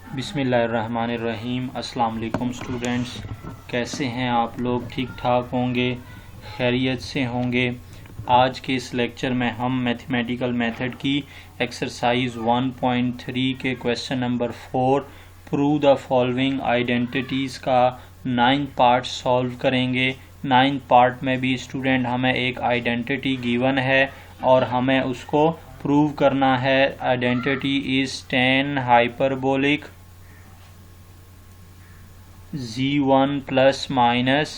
बिस्मिल्लाहिर्रहमानिर्रहीम। अस्सलाम वालेकुम स्टूडेंट्स, कैसे हैं आप लोग? ठीक ठाक होंगे, खैरियत से होंगे। आज के इस लेक्चर में हम मैथमेटिकल मेथड की एक्सरसाइज 1.3 के question number 4 prove the following identities का 9th पार्ट सॉल्व करेंगे। 9th पार्ट में भी स्टूडेंट हमें एक आइडेंटिटी गिवन है और हमें उसको प्रूव करना है। Identity is tan hyperbolic z1 plus minus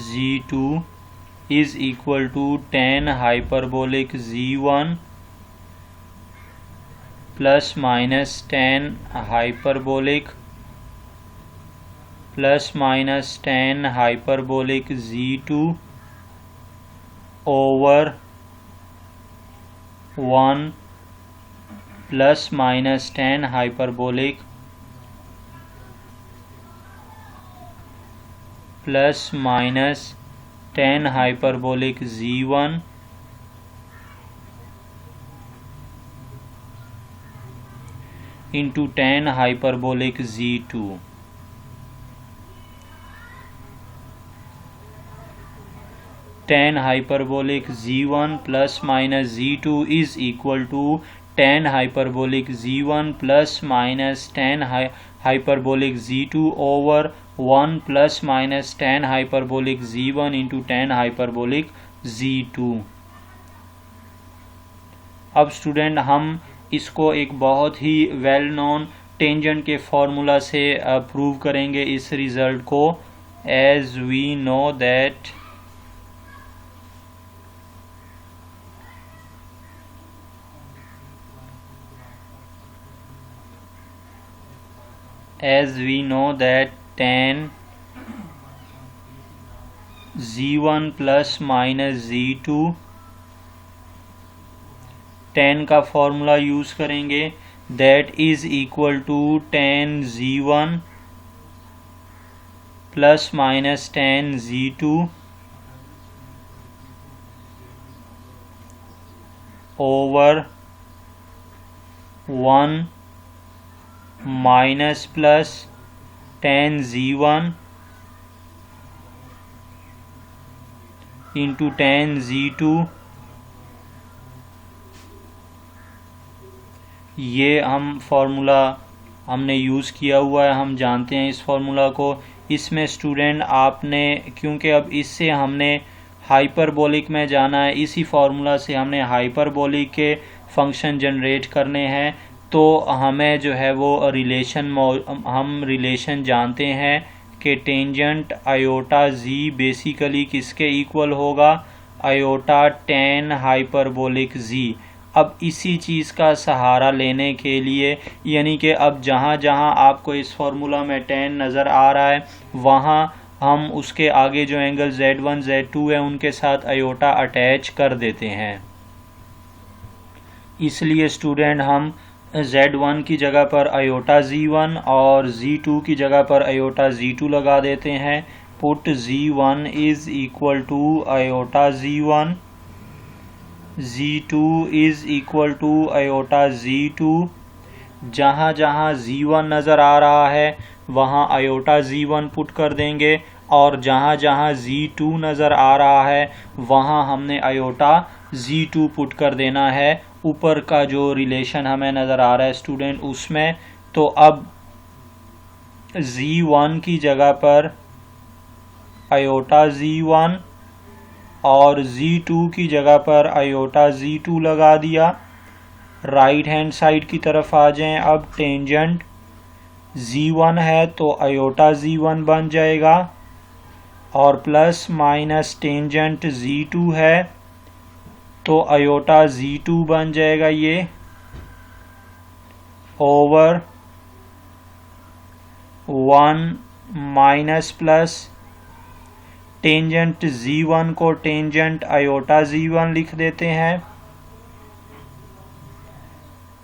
z2 is equal to tan hyperbolic z1 plus minus tan hyperbolic plus minus tan hyperbolic z2 over 1 plus minus tan hyperbolic plus minus tan hyperbolic z1 into tan hyperbolic z2। tan hyperbolic z1 plus minus z2 is equal to tan hyperbolic z1 plus minus tan hyperbolic z2 over 1 plus minus tan hyperbolic z1 into tan hyperbolic z2। अब student हम इसको एक बहुत ही well known tangent के formula से prove करेंगे इस रिजल्ट को। As we know that tan z1 plus minus z2, tan का फॉर्मूला यूज करेंगे, that is equal to tan z1 plus minus tan z2 over 1 minus plus tan z1 into tan z2। ये हम formula हमने use किया हुआ है, हम जानते हैं इस फॉर्मूला को। इसमें स्टूडेंट आपने, क्योंकि अब इससे हमने हाइपरबोलिक में जाना है, इसी फार्मूला से हमने हाइपरबोलिक के फंक्शन जनरेट करने हैं, तो हमें जो है वो हम रिलेशन जानते हैं कि टेंजेंट आयोटा z बेसिकली किसके इक्वल होगा, आयोटा tan हाइपरबोलिक z। अब इसी चीज़ का सहारा लेने के लिए, यानी कि अब जहाँ जहाँ आपको इस फार्मूला में tan नज़र आ रहा है, वहाँ हम उसके आगे जो एंगल Z1 Z2 है उनके साथ आयोटा अटैच कर देते हैं। इसलिए स्टूडेंट हम Z1 की जगह पर आयोटा Z1 और Z2 की जगह पर आयोटा Z2 लगा देते हैं। Put Z1 is equal to iota Z1, Z2 is equal to iota Z2। जहाँ जहाँ Z1 नज़र आ रहा है वहाँ आयोटा Z1 पुट कर देंगे, और जहाँ जहाँ Z2 नज़र आ रहा है वहाँ हमने आयोटा Z2 पुट कर देना है। ऊपर का जो रिलेशन हमें नज़र आ रहा है स्टूडेंट उसमें, तो अब Z1 की जगह पर आयोटा Z1 और Z2 की जगह पर आयोटा Z2 लगा दिया। राइट हैंड साइड की तरफ आ जाएं। अब टेंजेंट Z1 है तो आयोटा Z1 बन जाएगा, और प्लस माइनस टेंजेंट Z2 है तो आयोटा Z2 बन जाएगा ये, over 1 minus plus tangent Z1 को टेंजेंट आयोटा Z1 लिख देते हैं,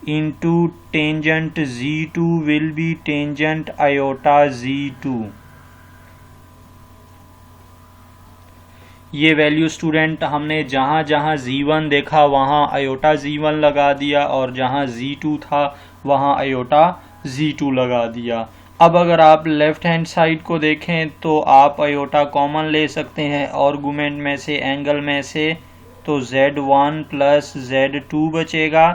into tangent Z2 will be tangent iota Z2। ये वैल्यू स्टूडेंट हमने जहाँ जहाँ z1 देखा वहाँ आयोटा z1 लगा दिया और जहाँ z2 था वहाँ आयोटा z2 लगा दिया। अब अगर आप लेफ्ट हैंड साइड को देखें तो आप आयोटा कॉमन ले सकते हैं आर्गुमेंट में से, एंगल में से, तो z1 प्लस z2 बचेगा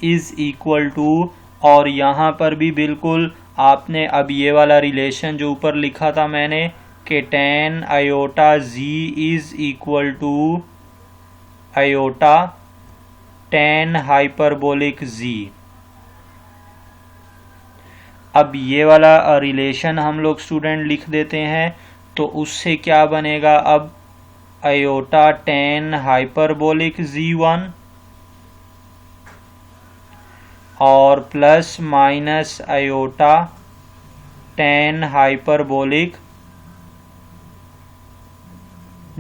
इज इक्वल टू, और यहाँ पर भी बिल्कुल आपने अब ये वाला रिलेशन जो ऊपर लिखा था मैंने कि tan iota z is equal to iota tan hyperbolic z। अब ये वाला रिलेशन हम लोग स्टूडेंट लिख देते हैं, तो उससे क्या बनेगा, अब आयोटा tan हाइपरबोलिक z1 और plus minus iota tan hyperbolic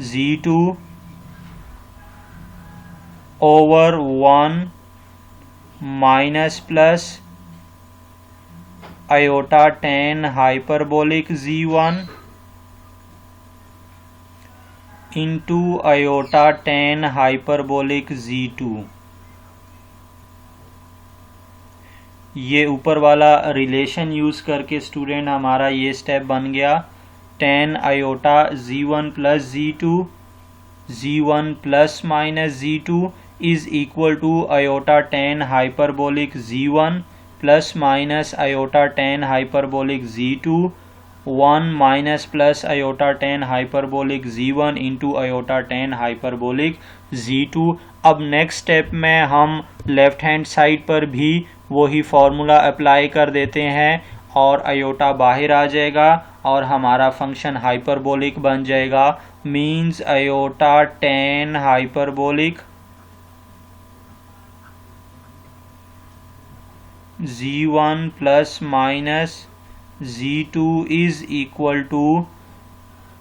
z2 over 1 minus plus iota tan hyperbolic z1 into iota tan hyperbolic z2। ये ऊपर वाला रिलेशन यूज़ करके स्टूडेंट हमारा ये स्टेप बन गया, tan iota z1 plus z2, z1 plus minus z2 is equal to iota tan hyperbolic z1 plus minus iota tan hyperbolic z2, 1 minus plus iota tan hyperbolic z1 into iota tan hyperbolic z2। अब next step में हम left hand side पर भी वही formula apply कर देते हैं और आयोटा बाहर आ जाएगा और हमारा फंक्शन हाइपरबोलिक बन जाएगा, means iota tan hyperbolic z1 plus minus z2 is equal to,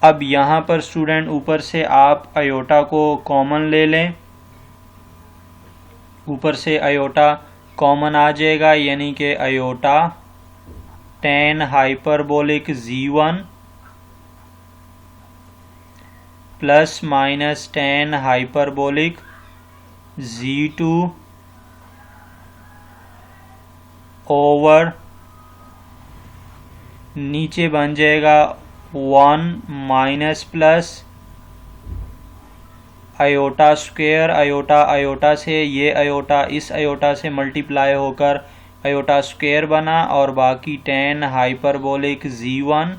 अब यहाँ पर स्टूडेंट ऊपर से आप आयोटा को कॉमन ले लें, ऊपर से आयोटा कॉमन आ जाएगा, यानी कि iota tan hyperbolic z1 plus minus tan hyperbolic z2 over, नीचे बन जाएगा 1 minus plus iota square, iota iota से ये आयोटा इस आयोटा से मल्टीप्लाई होकर आयोटा स्क्वायर बना और बाकी tan hyperbolic z1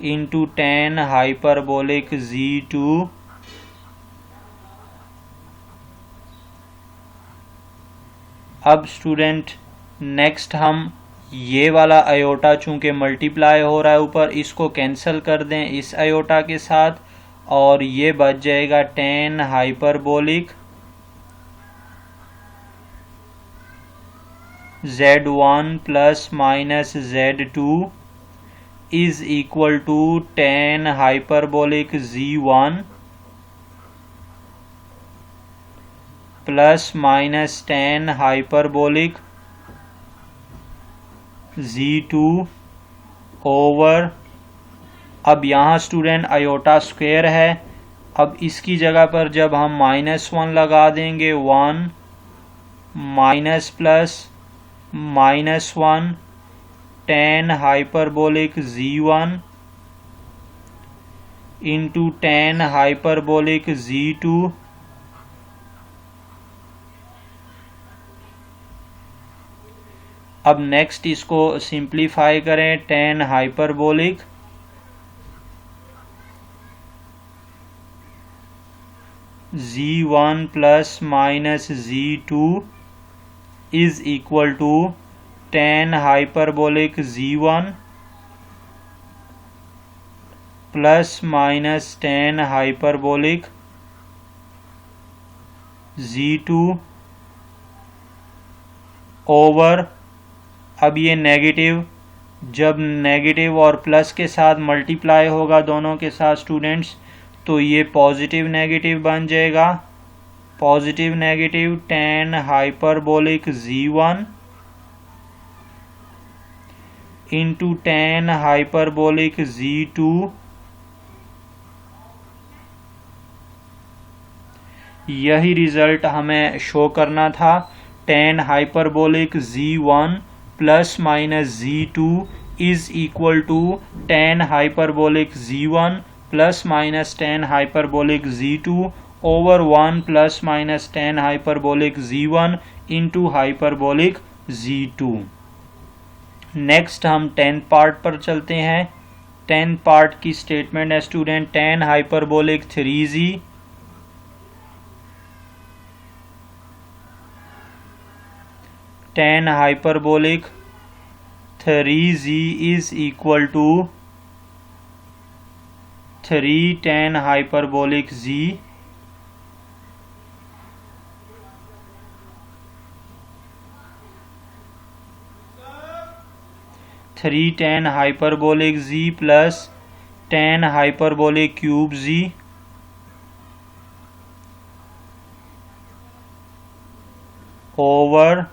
into tan hyperbolic z2 अब स्टूडेंट नेक्स्ट हम ये वाला आयोटा चूंकि मल्टीप्लाई हो रहा है ऊपर, इसको कैंसिल कर दें इस आयोटा के साथ और ये बच जाएगा tan hyperbolic z1 plus minus z2 is equal to tan hyperbolic z1 plus minus tan hyperbolic z2 over, अब यहाँ स्टूडेंट आयोटा स्क्वायर है, अब इसकी जगह पर जब हम -1 लगा देंगे 1 minus plus -1 tan hyperbolic z1 into tan hyperbolic z2 अब नेक्स्ट इसको सिंप्लीफाई करें, tan hyperbolic z1 plus minus z2 is equal to tan hyperbolic z1 plus minus tan hyperbolic z2 over, अब ये नेगेटिव, जब नेगेटिव और plus के साथ multiply होगा दोनों के साथ स्टूडेंट्स, तो ये पॉजिटिव नेगेटिव बन जाएगा, positive negative tan hyperbolic z1 into tan hyperbolic z2 यही रिजल्ट हमें शो करना था। tan hyperbolic z1 plus minus z2 is equal to tan hyperbolic z1 plus minus tan hyperbolic z2 over 1 plus minus tan hyperbolic z1 into hyperbolic z2। Next हम 10th part पर चलते हैं। 10th part की statement है student, tan hyperbolic 3z tan hyperbolic 3z is equal to 3 tan hyperbolic z three tan hyperbolic z plus tan hyperbolic cube z over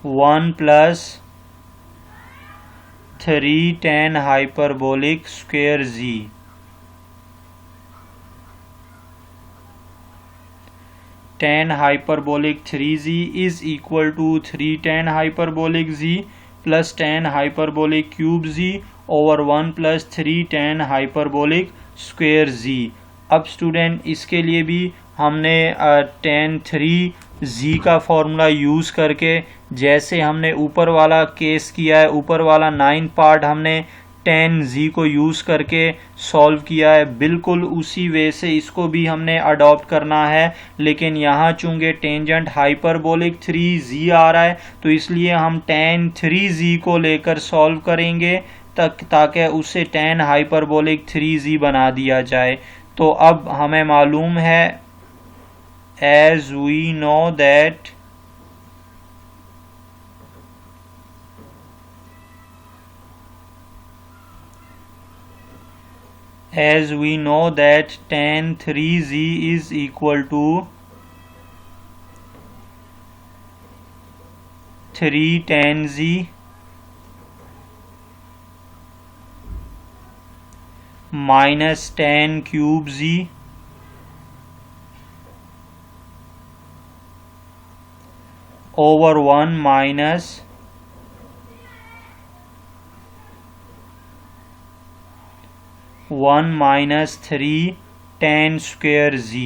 1 plus 3 tan hyperbolic square z। tan hyperbolic 3z is equal to 3 tan hyperbolic z plus tan hyperbolic cube z over 1 plus 3 tan hyperbolic square z। अब student इसके लिए भी हमने tan 3z का formula use करके, जैसे हमने ऊपर वाला केस किया है, ऊपर वाला 9 पार्ट हमने tan z को यूज़ करके सॉल्व किया है, बिल्कुल उसी वे से इसको भी हमने अडॉप्ट करना है। लेकिन यहाँ चूँकि टेंजेंट हाइपरबोलिक 3z आ रहा है तो इसलिए हम tan 3z को लेकर सॉल्व करेंगे ताकि उसे tan हाइपरबोलिक 3z बना दिया जाए। तो अब हमें मालूम है as we know that tan 3z is equal to 3 tan z minus tan cube z over 1 minus 1 minus 3 tan square z।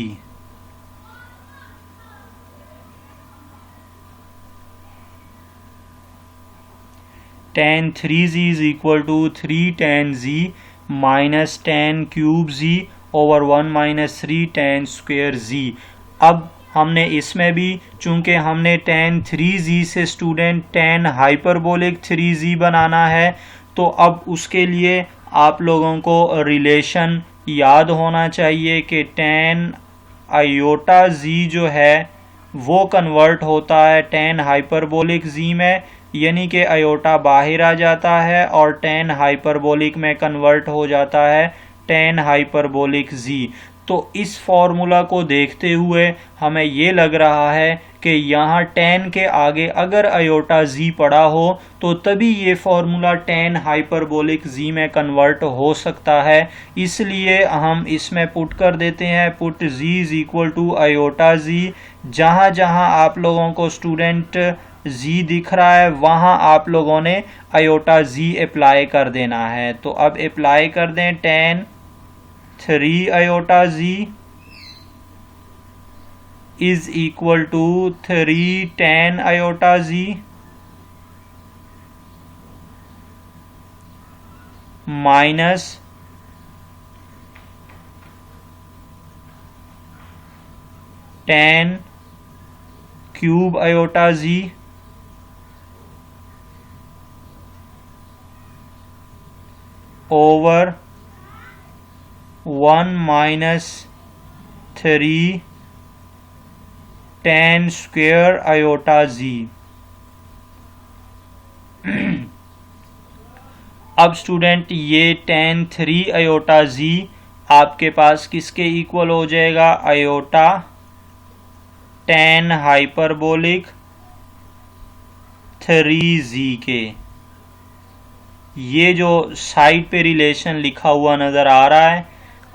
tan 3z is equal to 3 tan z minus tan cube z over 1 minus 3 tan square z। अब हमने इसमें भी चूंकि हमने tan 3z से student tan hyperbolic 3z बनाना है, तो अब उसके लिए आप लोगों को रिलेशन याद होना चाहिए कि tan आयोटा z जो है वो कन्वर्ट होता है tan हाइपरबोलिक z में, यानी कि आयोटा बाहर आ जाता है और tan हाइपरबोलिक में कन्वर्ट हो जाता है tan हाइपरबोलिक z। तो इस फॉर्मूला को देखते हुए हमें ये लग रहा है कि यहाँ tan के आगे अगर आयोटा z पड़ा हो तो तभी ये फॉर्मूला tan हाइपरबोलिक z में कन्वर्ट हो सकता है। इसलिए हम इसमें पुट कर देते हैं, put z is equal to iota z। जहाँ जहाँ आप लोगों को स्टूडेंट z दिख रहा है वहाँ आप लोगों ने आयोटा z अप्लाई कर देना है। तो अब अप्लाई कर दें, tan 3 iota z is equal to 3 tan iota z minus 10 cube iota z over 1 minus 3 tan square iota z। अब स्टूडेंट ये tan 3 आयोटा z आपके पास किसके इक्वल हो जाएगा, आयोटा tan हाइपरबोलिक 3z के। ये जो साइड पे रिलेशन लिखा हुआ नज़र आ रहा है,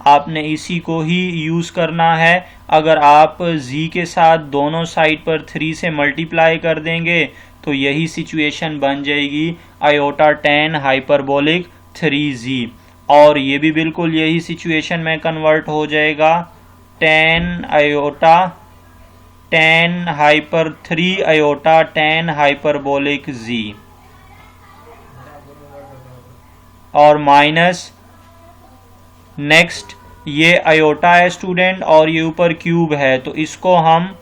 आपने इसी को ही यूज़ करना है। अगर आप z के साथ दोनों साइड पर 3 से मल्टीप्लाई कर देंगे तो यही सिचुएशन बन जाएगी आयोटा tan हाइपरबोलिक 3z, और ये भी बिल्कुल यही सिचुएशन में कन्वर्ट हो जाएगा tan iota tan hyper 3 iota tan hyperbolic z, और माइनस नेक्स्ट ये आयोटा है स्टूडेंट और ये ऊपर क्यूब है, तो इसको हम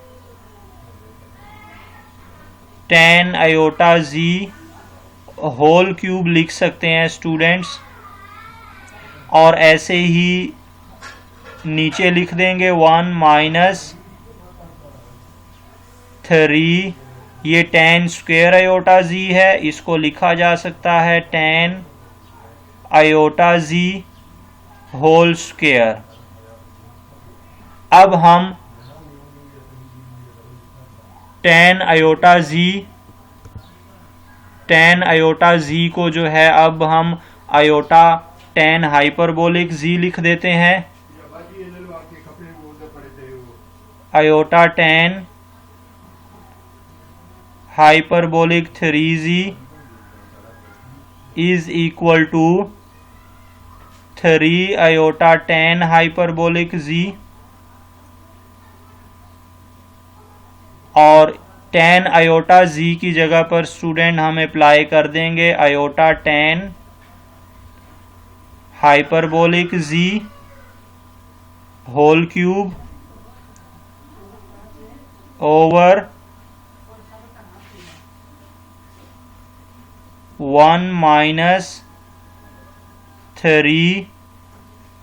tan iota z whole cube लिख सकते हैं स्टूडेंट्स, और ऐसे ही नीचे लिख देंगे 1 माइनस 3, ये tan स्क्वायर आयोटा z है, इसको लिखा जा सकता है tan iota z whole square. अब हम tan आयोटा z को जो है अब हम आयोटा tan हाइपरबोलिक z लिख देते हैं। Iota tan hyperbolic 3z is equal to 3 iota tan hyperbolic z, और tan आयोटा z की जगह पर स्टूडेंट हम अप्लाई कर देंगे iota tan hyperbolic z whole cube over 1 minus 3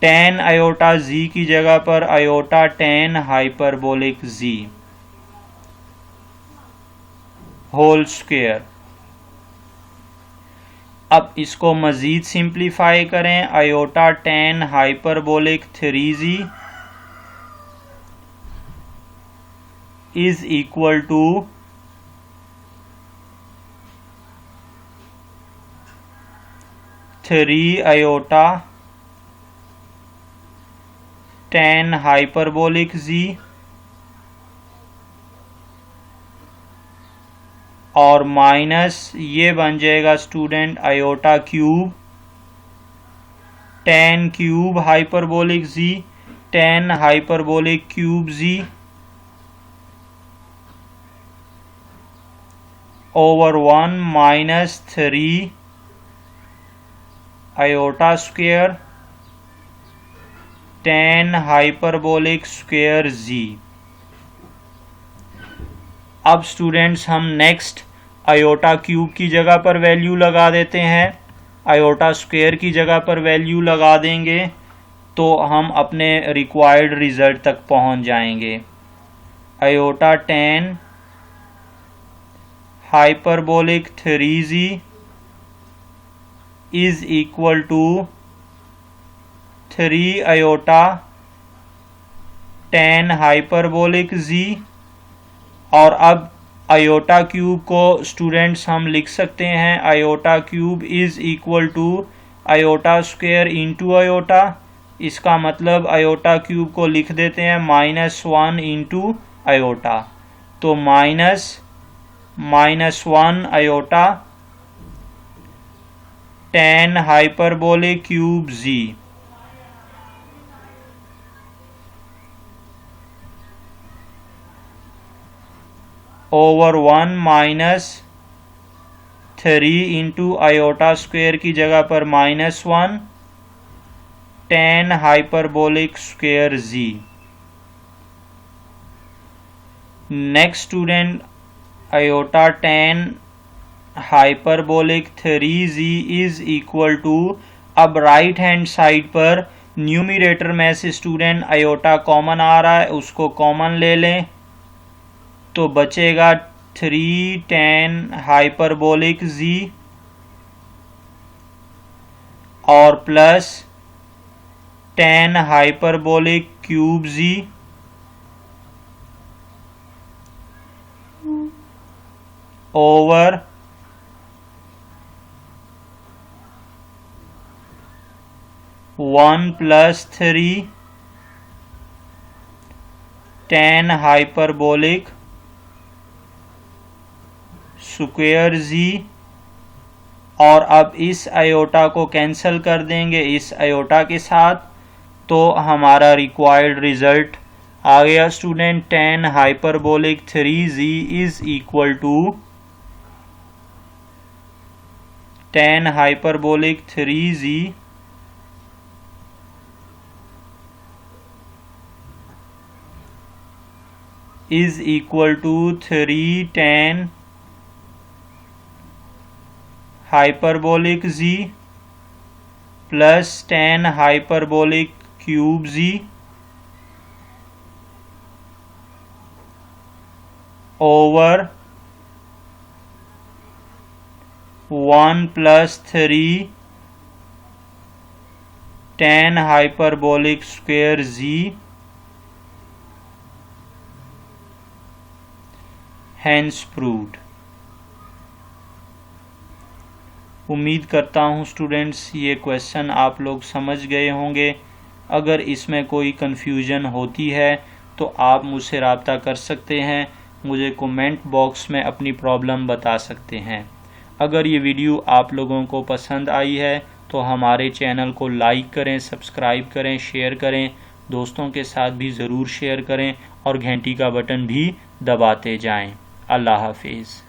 tan iota z की जगह पर iota tan hyperbolic z whole square. अब इसको मजीद सिंप्लीफाई करें, iota tan hyperbolic 3z is equal to 3 iota tan hyperbolic z, और माइनस ये बन जाएगा student iota cube tan cube hyperbolic z, tan hyperbolic cube z over 1 minus 3 iota square tan hyperbolic square z। अब students हम next iota cube की जगह पर value लगा देते हैं, आयोटा स्क्वायर की जगह पर वैल्यू लगा देंगे तो हम अपने रिक्वायर्ड रिजल्ट तक पहुंच जाएंगे। Iota tan hyperbolic 3z is equal to 3 iota tan hyperbolic z, और अब आयोटा क्यूब को स्टूडेंट्स हम लिख सकते हैं iota cube is equal to iota square into iota, इसका मतलब आयोटा क्यूब को लिख देते हैं -1 इंटू आयोटा, तो -1 iota tan hyperbolic cube z over 1 minus 3 into iota square की जगह पर -1 tan hyperbolic square z। Next student iota tan hyperbolic 3z is equal to, अब राइट हैंड साइड पर न्यूमरेटर में से स्टूडेंट आयोटा कॉमन आ रहा है, उसको कॉमन ले लें तो बचेगा 3 tan हाइपरबोलिक z और plus tan hyperbolic cube z over 1 + 3 tan hyperbolic square z, और अब इस आयोटा को कैंसिल कर देंगे इस आयोटा के साथ, तो हमारा रिक्वायर्ड रिजल्ट आ गया student. tan hyperbolic 3z is equal to tan hyperbolic 3z is equal to 3 tan hyperbolic z plus tan hyperbolic cube z over 1 + 3 tan hyperbolic square z hence proved. उम्मीद करता हूँ students ये question आप लोग समझ गए होंगे। अगर इसमें कोई कन्फ्यूजन होती है तो आप मुझसे रब्ता कर सकते हैं, मुझे कमेंट बॉक्स में अपनी प्रॉब्लम बता सकते हैं। अगर ये वीडियो आप लोगों को पसंद आई है तो हमारे चैनल को लाइक करें, सब्सक्राइब करें, शेयर करें, दोस्तों के साथ भी ज़रूर शेयर करें और घंटी का बटन भी दबाते जाएं। अल्लाह हाफिज़।